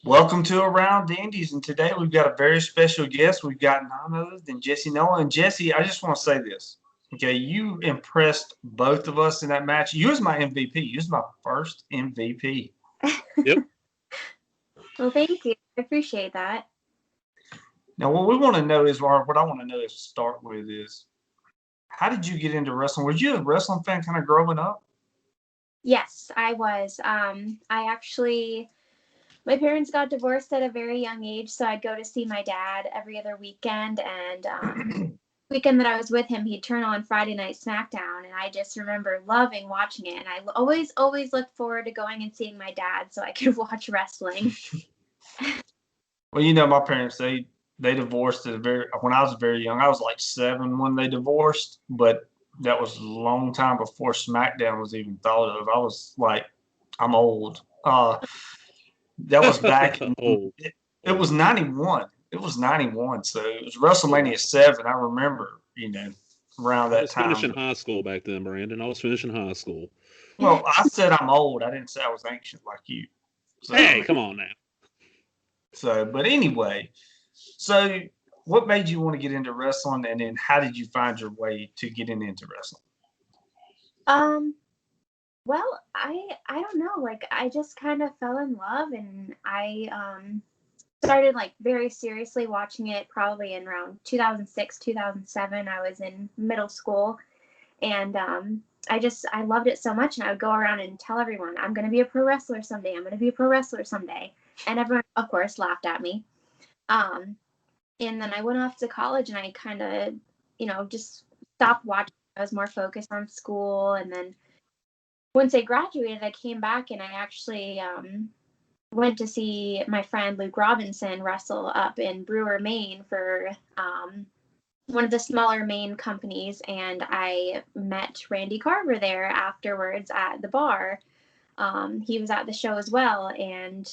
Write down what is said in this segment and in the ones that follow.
Welcome to Around Indies, and today we've got a very special guest. We've got none other than Jessie Nolan. Jessie, I just want to say this. Okay, you impressed both of us in that match. You was my MVP. You was my first MVP. Yep. Well, thank you. I appreciate that. Now, what we want to know is, or what I want to know is to start with is, how did you get into wrestling? Were you a wrestling fan kind of growing up? Yes, I was. My parents got divorced at a very young age, so I'd go to see my dad every other weekend. And weekend that I was with him, he'd turn on Friday Night SmackDown, and I just remember loving watching it. And I always looked forward to going and seeing my dad so I could watch wrestling. Well, my parents, they divorced when I was very young. I was like 7 when they divorced, but that was a long time before SmackDown was even thought of. I was like, I'm old. That was back in, it was 91. It was 91, so it was WrestleMania 7. I remember, around that time. I was finishing high school back then, Brandon. I was finishing high school. Well, I said I'm old. I didn't say I was ancient like you. So, hey, come on now. So, but anyway, so what made you want to get into wrestling, and then how did you find your way to getting into wrestling? Well, I don't know. Like, I just kind of fell in love, and I started like very seriously watching it probably in around 2006, 2007. I was in middle school, and I loved it so much, and I would go around and tell everyone, I'm going to be a pro wrestler someday. I'm going to be a pro wrestler someday. And everyone, of course, laughed at me. And then I went off to college, and I kind of, just stopped watching. I was more focused on school. And then once I graduated, I came back, and I actually went to see my friend Luke Robinson wrestle up in Brewer, Maine for one of the smaller Maine companies. And I met Randy Carver there afterwards at the bar. He was at the show as well, and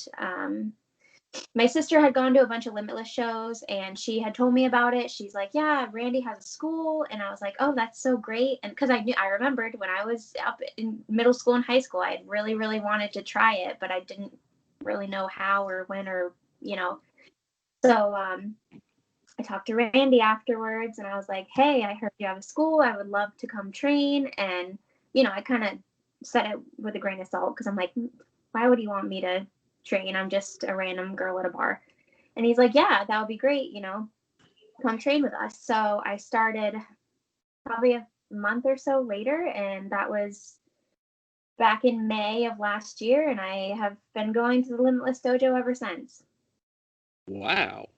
my sister had gone to a bunch of Limitless shows, and she had told me about it. She's like, yeah, Randy has a school. And I was like, oh, that's so great. And because I remembered when I was up in middle school and high school, I really, really wanted to try it, but I didn't really know how or when or, So I talked to Randy afterwards, and I was like, hey, I heard you have a school. I would love to come train. And, I kind of said it with a grain of salt, because I'm like, why would he want me to train? I'm just a random girl at a bar. And he's like, yeah, that would be great, come train with us. So I started probably a month or so later, and that was back in May of last year, and I have been going to the Limitless Dojo ever since. Wow.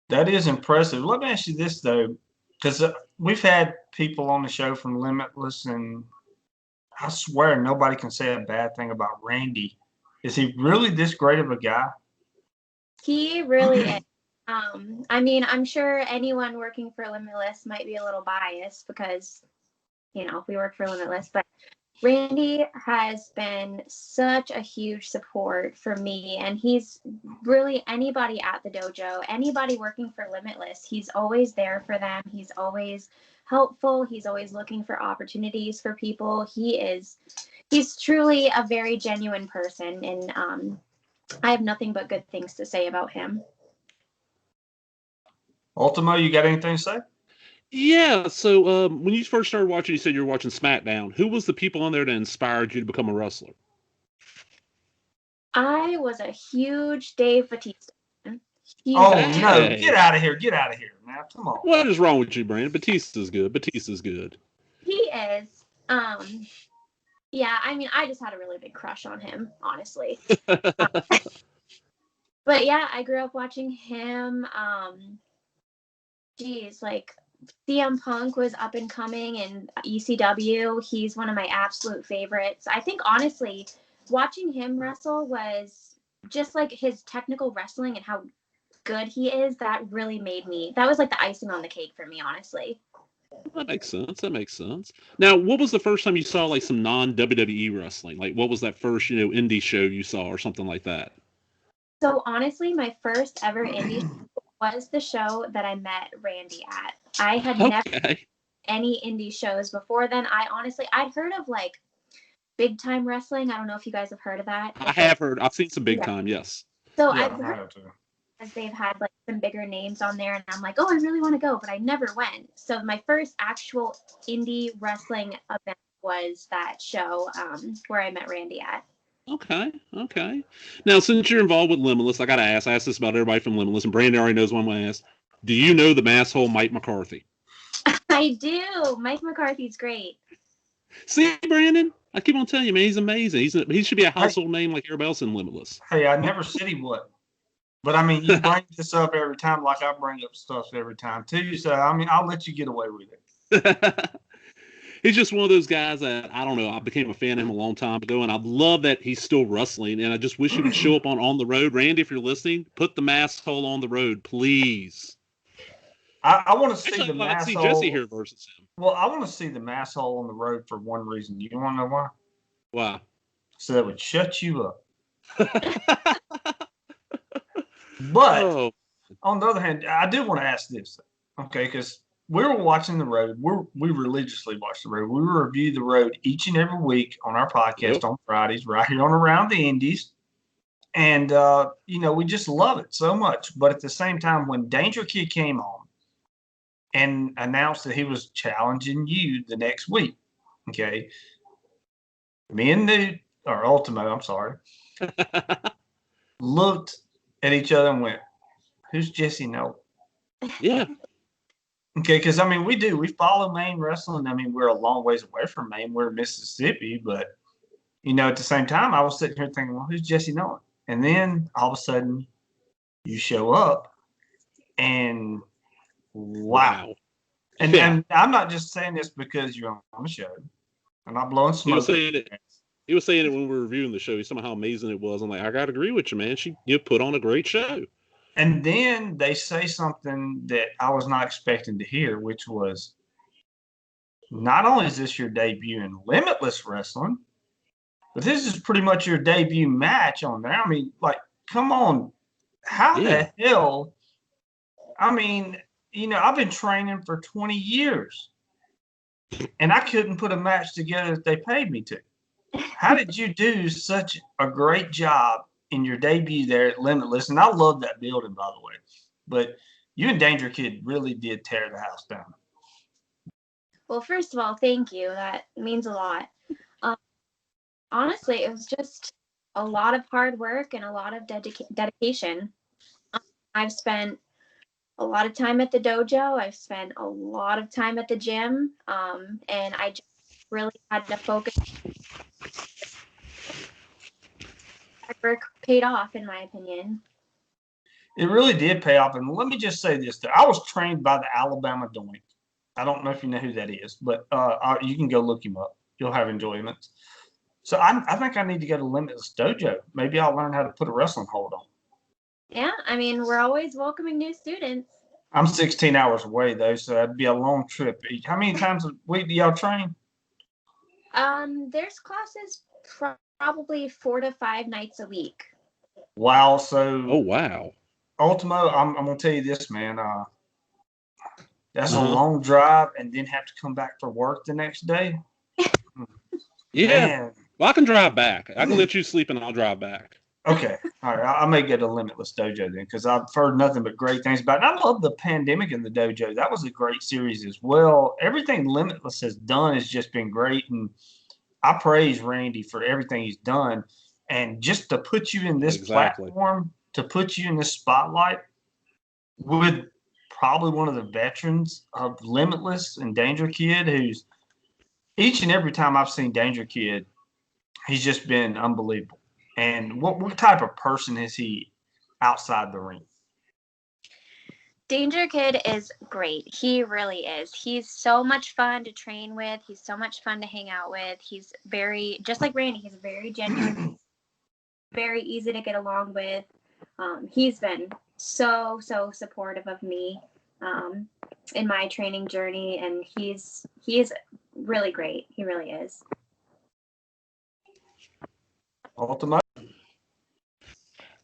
That is impressive. Let me ask you this, though, because we've had people on the show from Limitless, and I swear nobody can say a bad thing about Randy. Is he really this great of a guy? He really is. I'm sure anyone working for Limitless might be a little biased because, we work for Limitless, but Randy has been such a huge support for me, and he's really anybody at the dojo, anybody working for Limitless, he's always there for them. He's always helpful. He's always looking for opportunities for people. He's truly a very genuine person, and I have nothing but good things to say about him. Ultimo, you got anything to say? Yeah, so when you first started watching, you said you were watching SmackDown. Who was the people on there that inspired you to become a wrestler? I was a huge Dave Bautista. No, get out of here. Get out of here, now. Come on. What is wrong with you, Brandon? Batista's good. He is. Yeah, I just had a really big crush on him, honestly. But yeah, I grew up watching him. Like CM Punk was up and coming in ECW. He's one of my absolute favorites. I think, honestly, watching him wrestle was just like his technical wrestling and how good he is. That really that was like the icing on the cake for me, honestly. That makes sense. Now, what was the first time you saw like some non-WWE wrestling? Like, what was that first, indie show you saw or something like that? So honestly, my first ever indie show was the show that I met Randy at. I had never any indie shows before then. I'd heard of like Big Time Wrestling. I don't know if you guys have heard of that. I have heard. I've seen some Big Time, yes. So Yeah, I've I heard have to. as they've had like some bigger names on there, and I'm like, oh, I really want to go, but I never went. So my first actual indie wrestling event was that show where I met Randy at. Okay, okay. Now, since you're involved with Limitless, I got to ask. I ask this about everybody from Limitless, and Brandon already knows what I'm going to ask. Do you know the masshole Mike McCarthy? I do. Mike McCarthy's great. See, Brandon, I keep on telling you, man, he's amazing. He should be a Hey, household name like everybody else in Limitless. hey, I never said he would. But I mean, you bring this up every time, like I bring up stuff every time too. So I mean, I'll let you get away with it. He's just one of those guys that I don't know. I became a fan of him a long time ago, and I love that he's still wrestling. And I just wish he would show up on the road. Randy, if you're listening, put the masshole on the road, please. I want to see Actually, the I'd like to see Jesse masshole. here versus him. Well, I want to see the masshole on the road for one reason. You want to know why? Wow. So that would shut you up. But Oh, on the other hand, I do want to ask this, okay? Because we were watching the road. We religiously watch the road. We review the road each and every week on our podcast yep. on Fridays, right here on Around the Indies. And, you know, we just love it so much. But at the same time, when DangerKid came on and announced that he was challenging you the next week, okay, me and Ultimo, I'm sorry, looked at each other and went, who's Jessie Nolan? Yeah. Okay, because I mean, we follow Maine wrestling. I mean, we're a long ways away from Maine. We're in Mississippi, but you know, at the same time, I was sitting here thinking, well, who's Jessie Nolan? And then all of a sudden, you show up, and wow. And Yeah. and I'm not just saying this because you're on the show. I'm not blowing smoke. He was saying it when we were reviewing the show. He said how amazing it was. I'm like, I gotta agree with you, man. You put on a great show. And then they say something that I was not expecting to hear, which was, not only is this your debut in Limitless Wrestling, but this is pretty much your debut match on there. I mean, like, come on. How the hell? I mean, you know, I've been training for 20 years, and I couldn't put a match together that they paid me to. How did you do such a great job in your debut there at Limitless? And I love that building, by the way. But you and DangerKid really did tear the house down. Well, first of all, thank you. That means a lot. Honestly, it was just a lot of hard work and a lot of dedication. I've spent a lot of time at the dojo. I've spent a lot of time at the gym. And I just really had to focus. Hard work paid off, in my opinion. It really did pay off. And let me just say this, though. I was trained by the Alabama Doink. I don't know if you know who that is, but you can go look him up. You'll have enjoyment. So I think I need to go to Limitless Dojo. Maybe I'll learn how to put a wrestling hold on. Yeah, I mean, we're always welcoming new students. I'm 16 hours away, though, so that'd be a long trip. How many times a week do y'all train? There's classes probably 4 to 5 nights a week. Wow. So. Oh, wow. Ultimo, I'm going to tell you this, man. That's a long drive and then have to come back for work the next day. Yeah. Man. Well, I can drive back. I can let you sleep and I'll drive back. Okay. All right. I may go to Limitless Dojo then because I've heard nothing but great things about it. I love the pandemic in the dojo. That was a great series as well. Everything Limitless has done has just been great. And I praise Randy for everything he's done. And just to put you in this platform, to put you in this spotlight with probably one of the veterans of Limitless and DangerKid, who's each and every time I've seen DangerKid, he's just been unbelievable. And what type of person is he outside the ring? DangerKid is great. He really is. He's so much fun to train with. He's so much fun to hang out with. He's very, just like Randy, he's very genuine, very easy to get along with. He's been so supportive of me in my training journey, and he is really great. He really is. Ultimo.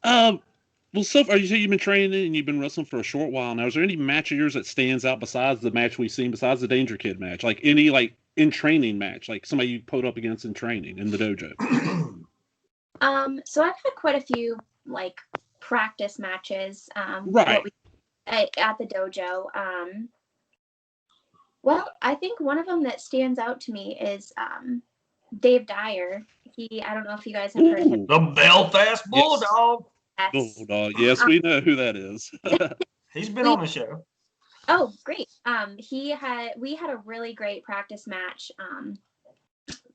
Well, so far, you say you've been training and you've been wrestling for a short while now. Is there any match of yours that stands out besides the match we've seen, besides the DangerKid match? Like any in training match, like somebody you put up against in training in the dojo? So I've had quite a few practice matches. Right. At the dojo. Well, I think one of them that stands out to me is Dave Dyer. I don't know if you guys have heard of him. The Belfast Bulldog. Yes. Bulldog. Yes, we know who that is. He's been on the show. Oh, great. We had a really great practice match.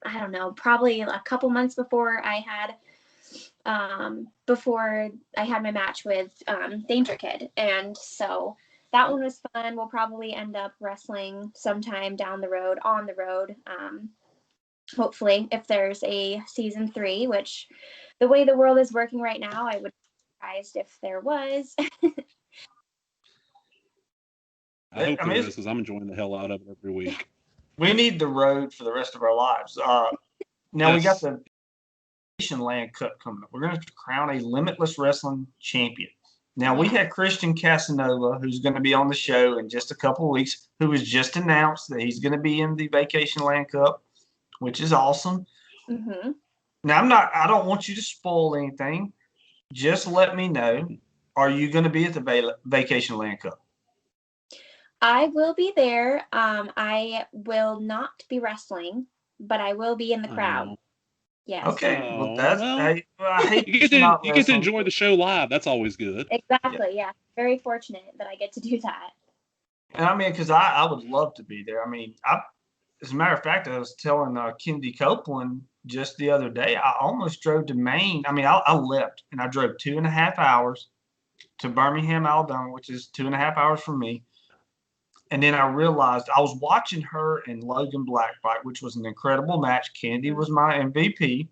I don't know, probably a couple months before I had my match with DangerKid, and so that one was fun. We'll probably end up wrestling sometime down the road, on the road. Hopefully, if there's a season 3, which the way the world is working right now, I would be surprised if there was. I hope there is, because I'm enjoying the hell out of it every week. We need the road for the rest of our lives. Now we got the Land Cup coming up. We're going to crown a Limitless Wrestling champion. Now we had Christian Casanova, who's going to be on the show in just a couple of weeks, who was just announced that he's going to be in the Vacation Land Cup, which is awesome. Mm-hmm. Now I don't want you to spoil anything. Just let me know. Are you going to be at the Vacation Land Cup? I will be there. I will not be wrestling, but I will be in the crowd. Yes. Okay. Well, I hate you get to enjoy the show live. That's always good. Exactly. Yeah. Very fortunate that I get to do that. And I mean, because I would love to be there. I mean, as a matter of fact, I was telling Indy Copeland just the other day, I almost drove to Maine. I mean, I left and I drove 2.5 hours to Birmingham, Alabama, which is 2.5 hours from me. And then I realized I was watching her and Logan Black fight, which was an incredible match. Candy was my MVP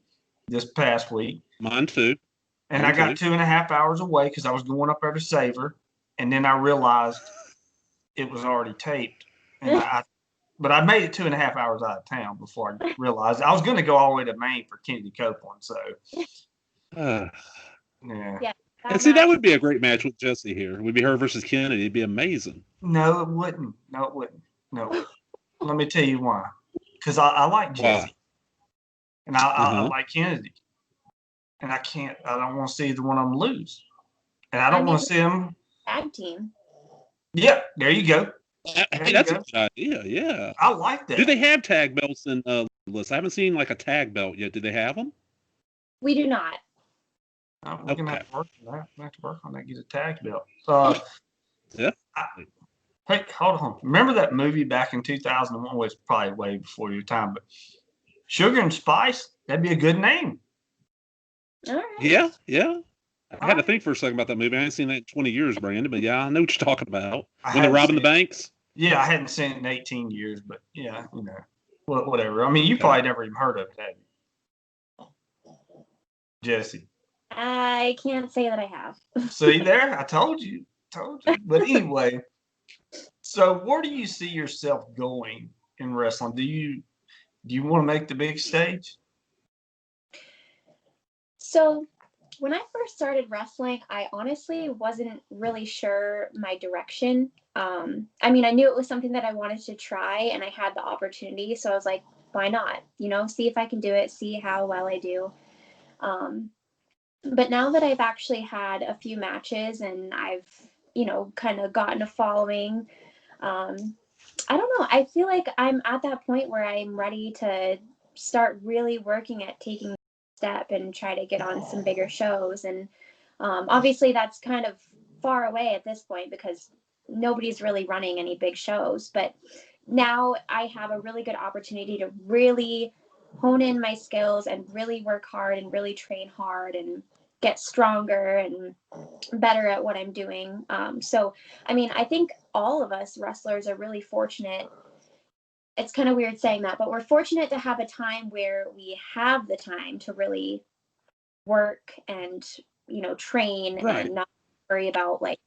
this past week. Mine too. And I got 2.5 hours away because I was going up there to save her. And then I realized it was already taped. And but I made it 2.5 hours out of town before I realized I was going to go all the way to Maine for Candy Copeland. So, yeah. And see, that would be a great match with Jessie here. It would be her versus Kennedy. It'd be amazing. No, it wouldn't. No. Let me tell you why. Because I like Jessie. And I like Kennedy. And I don't want to see either one of them lose. And I don't want to see them. Tag team. Yeah, there you go. That's a good idea, yeah. I like that. Do they have tag belts in List? I haven't seen like a tag belt yet. Do they have them? We do not. We're going to have to work on that, get a tag belt. Yeah. Hey, hold on. Remember that movie back in 2001? Well, it's probably way before your time, but Sugar and Spice? That'd be a good name. All right. Yeah. I had to think for a second about that movie. I ain't seen that in 20 years, Brandon, but yeah, I know what you're talking about. When they're robbing the banks? Yeah, I hadn't seen it in 18 years, but yeah, whatever. I mean, you probably never even heard of it, have you? Jessie. I can't say that I have. See there? I told you. But anyway, so where do you see yourself going in wrestling? Do you want to make the big stage? So when I first started wrestling, I honestly wasn't really sure my direction. I mean, I knew it was something that I wanted to try, and I had the opportunity. So I was like, why not? See if I can do it, see how well I do. But now that I've actually had a few matches and I've, kind of gotten a following, I don't know. I feel like I'm at that point where I'm ready to start really working at taking the step and try to get on some bigger shows. And obviously that's kind of far away at this point because nobody's really running any big shows. But now I have a really good opportunity to really hone in my skills and really work hard and really train hard and get stronger and better at what I'm doing. So, I mean, I think all of us wrestlers are really fortunate. It's kind of weird saying that, but we're fortunate to have a time where we have the time to really work and, train and not worry about like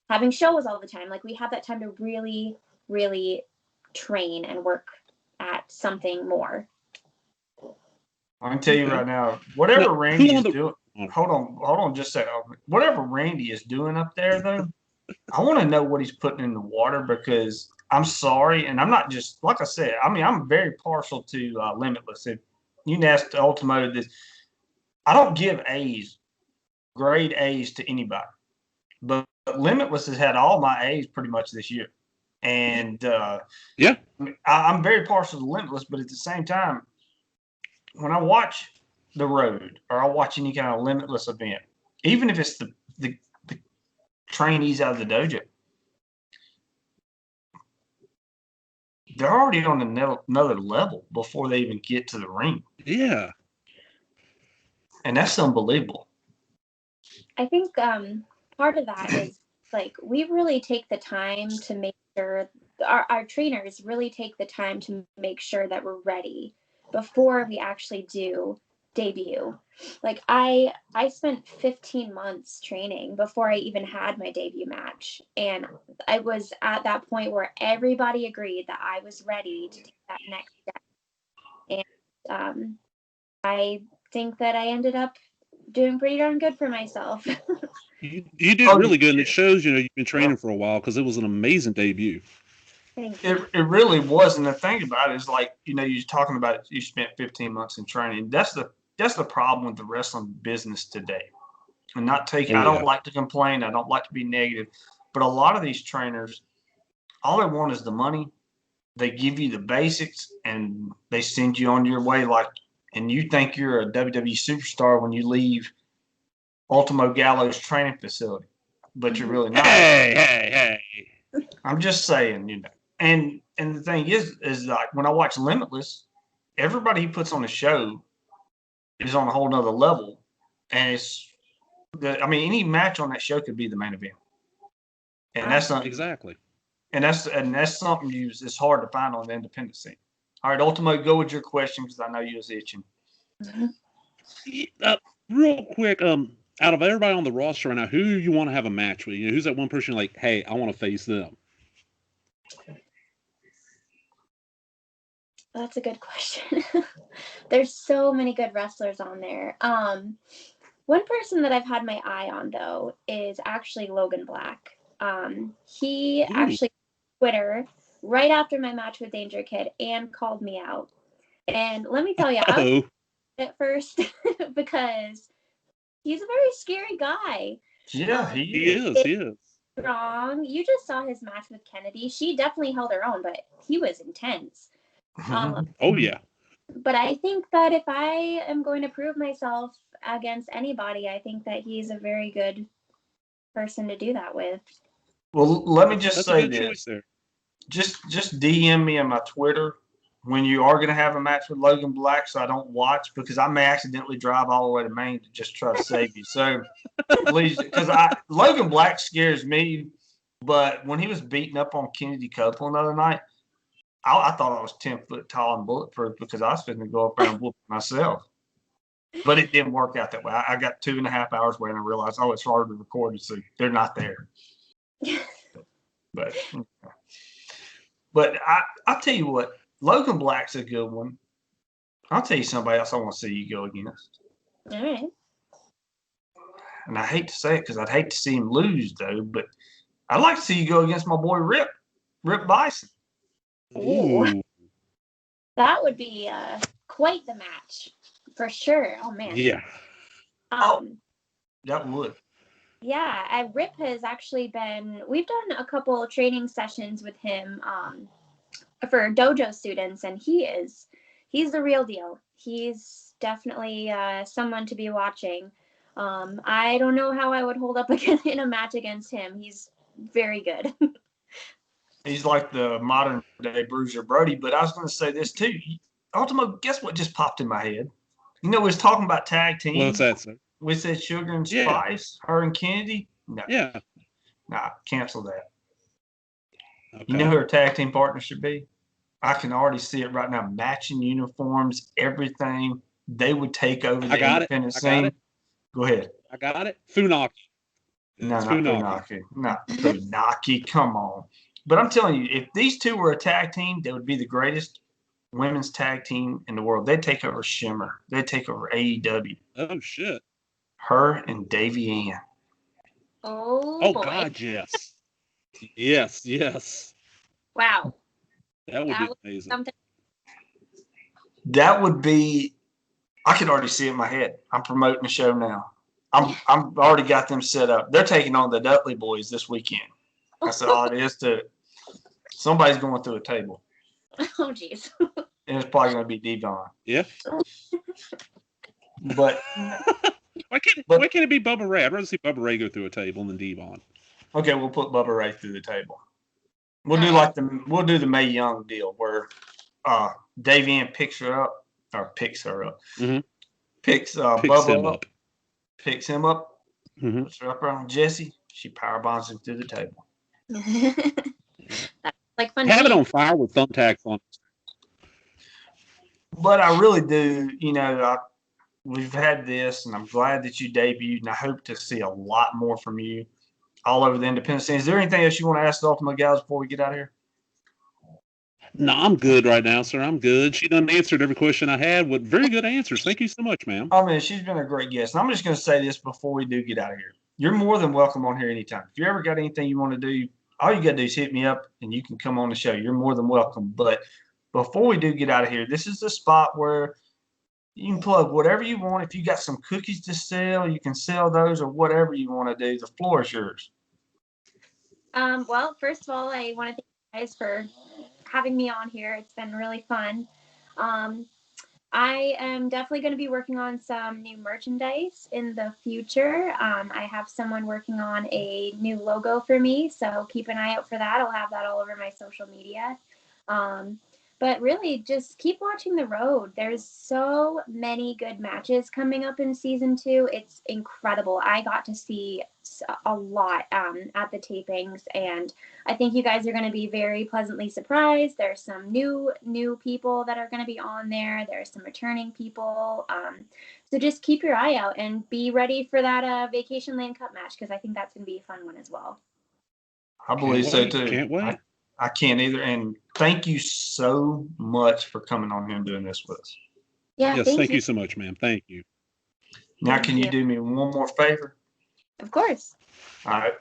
having shows all the time. Like we have that time to really, really train and work at something more. I can tell you right now, whatever Randy is doing. Hold on just a second. Whatever Randy is doing up there, though, I want to know what he's putting in the water because I'm sorry, and I'm not just like I said. I mean, I'm very partial to Limitless. If you can ask Ultimo this, I don't give A's grade A's to anybody. But Limitless has had all my A's pretty much this year. And Yeah. I'm very partial to Limitless, but at the same time, when I watch the road or I watch any kind of Limitless event, even if it's the trainees out of the dojo, they're already on another level before they even get to the ring. Yeah. And that's unbelievable. I think part of that is like we really take the time to make sure our trainers really take the time to make sure that we're ready before we actually do debut. Like I spent 15 months training before I even had my debut match, and I was at that point where everybody agreed that I was ready to take that next step. And I think that I ended up doing pretty darn good for myself. You did really good, and it shows, you've been training for a while, because it was an amazing debut. It really was. And the thing about it is, like, you're talking about it, you spent 15 months in training. That's the problem with the wrestling business today. And not taking, I don't like to complain. I don't like to be negative. But a lot of these trainers, all they want is the money. They give you the basics and they send you on your way, and you think you're a WWE superstar when you leave Ultimo Gallows training facility, but you're really not. Hey. I'm just saying, And the thing is like when I watch Limitless, everybody he puts on the show is on a whole nother level, and any match on that show could be the main event, and that's not exactly. And that's something it's hard to find on the independent scene. All right, Ultimo, go with your question because I know you was itching. Real quick, out of everybody on the roster right now, who you want to have a match with? Who's that one person like, hey, I want to face them? That's a good question. There's so many good wrestlers on there. One person that I've had my eye on, though, is actually Logan Black. He actually Twitter right after my match with DangerKid and called me out. And let me tell you, I was at first because he's a very scary guy. Yeah, he is. Strong. You just saw his match with Kennedy. She definitely held her own, but he was intense. Oh, yeah. But I think that if I am going to prove myself against anybody, I think that he's a very good person to do that with. Well, let me just say this. Choice there. Just DM me on my Twitter when you are going to have a match with Logan Black, so I don't watch, because I may accidentally drive all the way to Maine to just try to save you. So please, because Logan Black scares me, but when he was beating up on Kennedy Copeland the other night, I thought I was 10 foot tall and bulletproof because I was going to go up there and whoop myself. But it didn't work out that way. I got 2.5 hours away and I realized, it's hard to record, so they're not there. But I'll tell you what, Logan Black's a good one. I'll tell you somebody else I want to see you go against. All right. And I hate to say it because I'd hate to see him lose, though, but I'd like to see you go against my boy Rip Bison. Ooh. That would be quite the match, for sure. Oh, man. Yeah. That would. Yeah, Rip has actually we've done a couple training sessions with him for dojo students, and he's the real deal. He's definitely someone to be watching. I don't know how I would hold up in a match against him. He's very good. He's like the modern day Bruiser Brody, but I was going to say this too. Ultimo, guess what just popped in my head? We was talking about tag team. What's that, sir? We said Sugar and Spice, her and Kennedy. No. Yeah. Nah, cancel that. Okay. You know who her tag team partner should be? I can already see it right now. Matching uniforms, everything. They would take over the independent scene. Go ahead. I got it. Funaki. No, not Funaki. Not Funaki. Come on. But I'm telling you, if these two were a tag team, they would be the greatest women's tag team in the world. They'd take over Shimmer. They'd take over AEW. Oh, shit. Her and Davey Ann. Oh boy. God, yes. Yes. Wow. That would be amazing. Something. That would be, I could already see it in my head. I'm promoting the show now. I'm already got them set up. They're taking on the Dudley boys this weekend. That's all it is to. Somebody's going through a table. Oh, jeez. And it's probably going to be Devon. Yeah. But why can't it be Bubba Ray? I'd rather see Bubba Ray go through a table than Devon. Okay, we'll put Bubba Ray through the table. We'll do the Mae Young deal where Davian picks her up. Mm-hmm. Picks Bubba up. Picks him up. Mm-hmm. Puts her up around Jesse. She power bonds him through the table. That's like fun. Have it on fire with thumbtacks on. But I really do, we've had this, and I'm glad that you debuted, and I hope to see a lot more from you all over the independent scene. Is there anything else you want to ask the Ultimate Gals before we get out of here? No, I'm good right now, sir. I'm good. She done answered every question I had with very good answers. Thank you so much, ma'am. Oh, man, she's been a great guest. And I'm just going to say this before we do get out of here. You're more than welcome on here anytime. If you ever got anything you want to do, all you got to do is hit me up, and you can come on the show. You're more than welcome. But before we do get out of here, this is the spot where you can plug whatever you want. If you got some cookies to sell, you can sell those or whatever you want to do. The floor is yours. Well, first of all, I want to thank you guys for having me on here. It's been really fun. I am definitely going to be working on some new merchandise in the future. I have someone working on a new logo for me, so keep an eye out for that. I'll have that all over my social media. But really, just keep watching the road. There's so many good matches coming up in season 2. It's incredible. I got to see a lot at the tapings, and I think you guys are going to be very pleasantly surprised. There's some new people that are going to be on there. There's some returning people. So just keep your eye out and be ready for that Vacation Land Cup match, because I think that's going to be a fun one as well. I believe so too. Can't wait. I can't either. And thank you so much for coming on here and doing this with us. Yeah. Yes, thank you so much, ma'am. Thank you. Now, can you do me one more favor? Of course. All right.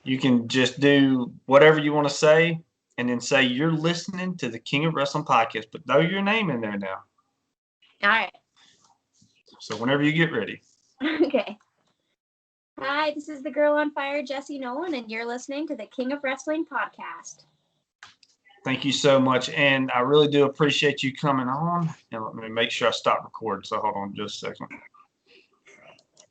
You can just do whatever you want to say, and then say you're listening to the King of Wrestling podcast, but throw your name in there now. All right. So whenever you get ready. Okay. Hi, this is the Girl on Fire, Jessie Nolan, and you're listening to the King of Wrestling podcast. Thank you so much, and I really do appreciate you coming on. And let me make sure I stop recording, so hold on just a second.